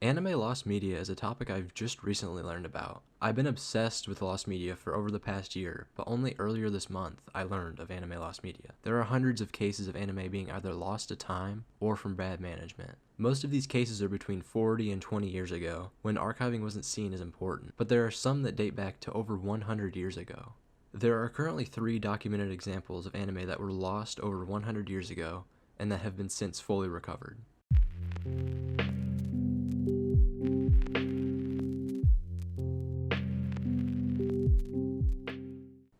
Anime lost media is a topic I've just recently learned about. I've been obsessed with lost media for over the past year, but only earlier this month I learned of anime lost media. There are hundreds of cases of anime being either lost to time or from bad management. Most of these cases are between 40 and 20 years ago, when archiving wasn't seen as important, but there are some that date back to over 100 years ago. There are currently 3 documented examples of anime that were lost over 100 years ago, and that have been since fully recovered.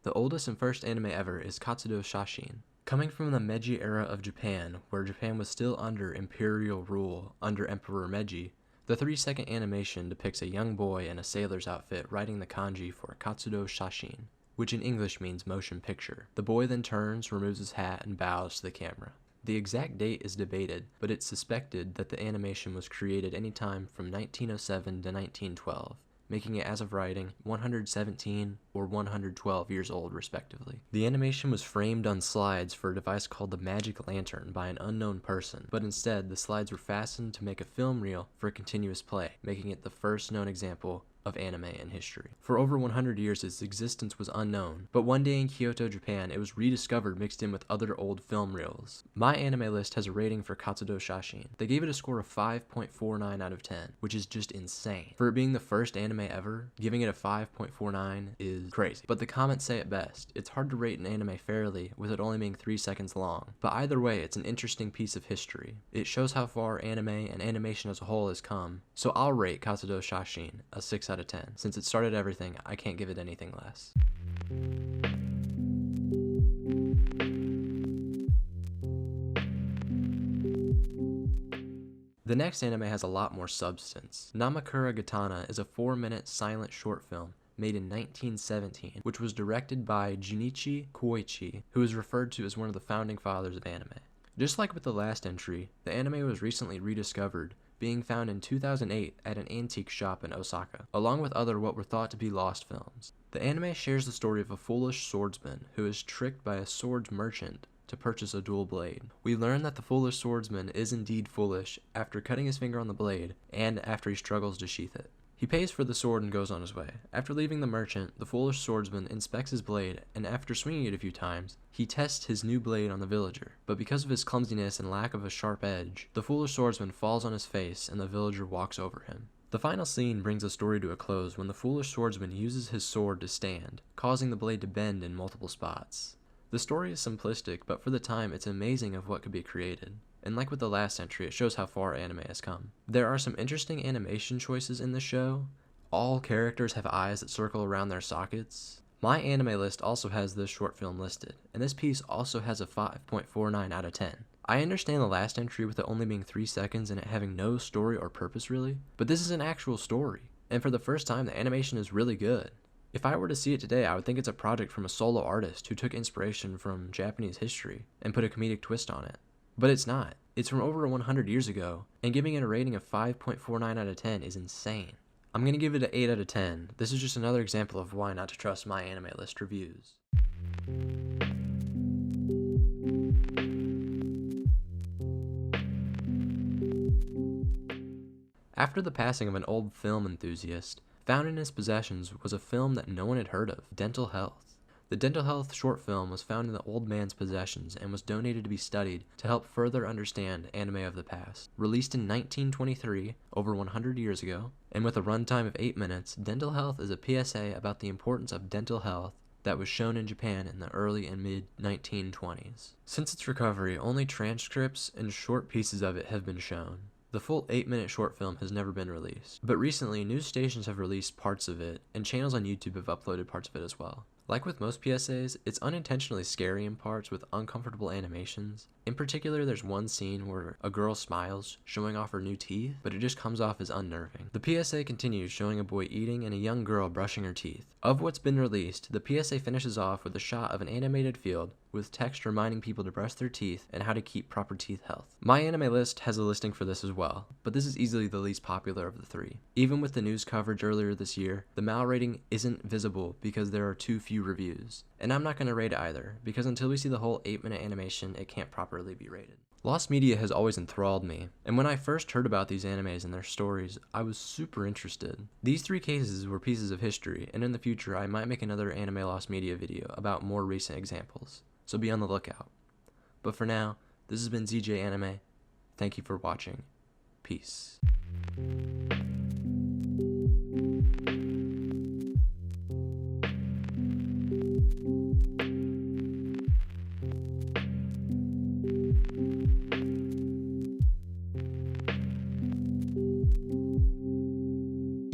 The oldest and first anime ever is Katsudo Shashin. Coming from the Meiji era of Japan, where Japan was still under imperial rule under Emperor Meiji, the 3-second animation depicts a young boy in a sailor's outfit writing the kanji for Katsudo Shashin, which in English means motion picture. The boy then turns, removes his hat, and bows to the camera. The exact date is debated, but it's suspected that the animation was created anytime from 1907 to 1912. Making it, as of writing, 117 or 112 years old, respectively. The animation was framed on slides for a device called the Magic Lantern by an unknown person, but instead the slides were fastened to make a film reel for continuous play, making it the first known example of anime in history. For over 100 years its existence was unknown, but one day in Kyoto, Japan, it was rediscovered mixed in with other old film reels. My anime list has a rating for Katsudo Shashin. They gave it a score of 5.49 out of 10, which is just insane. For it being the first anime ever, giving it a 5.49 is crazy. But the comments say it best. It's hard to rate an anime fairly with it only being 3 seconds long. But either way, it's an interesting piece of history. It shows how far anime and animation as a whole has come. So I'll rate Katsudo Shashin a 6 out of 10. Since it started everything, I can't give it anything less. The next anime has a lot more substance. Namakura Gatana is a 4-minute silent short film made in 1917, which was directed by Junichi Koichi, who is referred to as one of the founding fathers of anime. Just like with the last entry, the anime was recently rediscovered, being found in 2008 at an antique shop in Osaka, along with other what were thought to be lost films. The anime shares the story of a foolish swordsman who is tricked by a swords merchant to purchase a dual blade. We learn that the foolish swordsman is indeed foolish after cutting his finger on the blade and after he struggles to sheath it. He pays for the sword and goes on his way. After leaving the merchant, the foolish swordsman inspects his blade, and after swinging it a few times, he tests his new blade on the villager. But because of his clumsiness and lack of a sharp edge, the foolish swordsman falls on his face and the villager walks over him. The final scene brings the story to a close when the foolish swordsman uses his sword to stand, causing the blade to bend in multiple spots. The story is simplistic, but for the time it's amazing of what could be created. And like with the last entry, it shows how far anime has come. There are some interesting animation choices in the show. All characters have eyes that circle around their sockets. My anime list also has this short film listed, and this piece also has a 5.49 out of 10. I understand the last entry with it only being 3 seconds and it having no story or purpose really, but this is an actual story, and for the first time the animation is really good. If I were to see it today, I would think it's a project from a solo artist who took inspiration from Japanese history and put a comedic twist on it. But it's not. It's from over 100 years ago, and giving it a rating of 5.49 out of 10 is insane. I'm going to give it an 8 out of 10. This is just another example of why not to trust my anime list reviews. After the passing of an old film enthusiast, found in his possessions was a film that no one had heard of, Dental Health. The Dental Health short film was found in the old man's possessions and was donated to be studied to help further understand anime of the past. Released in 1923, over 100 years ago, and with a runtime of 8 minutes, Dental Health is a PSA about the importance of dental health that was shown in Japan in the early and mid-1920s. Since its recovery, only transcripts and short pieces of it have been shown. The full 8-minute short film has never been released, but recently news stations have released parts of it, and channels on YouTube have uploaded parts of it as well. Like with most PSAs, it's unintentionally scary in parts with uncomfortable animations. In particular, there's one scene where a girl smiles, showing off her new teeth, but it just comes off as unnerving. The PSA continues, showing a boy eating and a young girl brushing her teeth. Of what's been released, the PSA finishes off with a shot of an animated field with text reminding people to brush their teeth and how to keep proper teeth health. My anime list has a listing for this as well, but this is easily the least popular of the 3. Even with the news coverage earlier this year, the MAL rating isn't visible because there are too few reviews. And I'm not going to rate it either, because until we see the whole 8-minute animation, it can't properly be rated. Lost media has always enthralled me, and when I first heard about these animes and their stories, I was super interested. These 3 cases were pieces of history, and in the future I might make another anime lost media video about more recent examples, so be on the lookout. But for now, this has been ZJ Anime. Thank you for watching. Peace.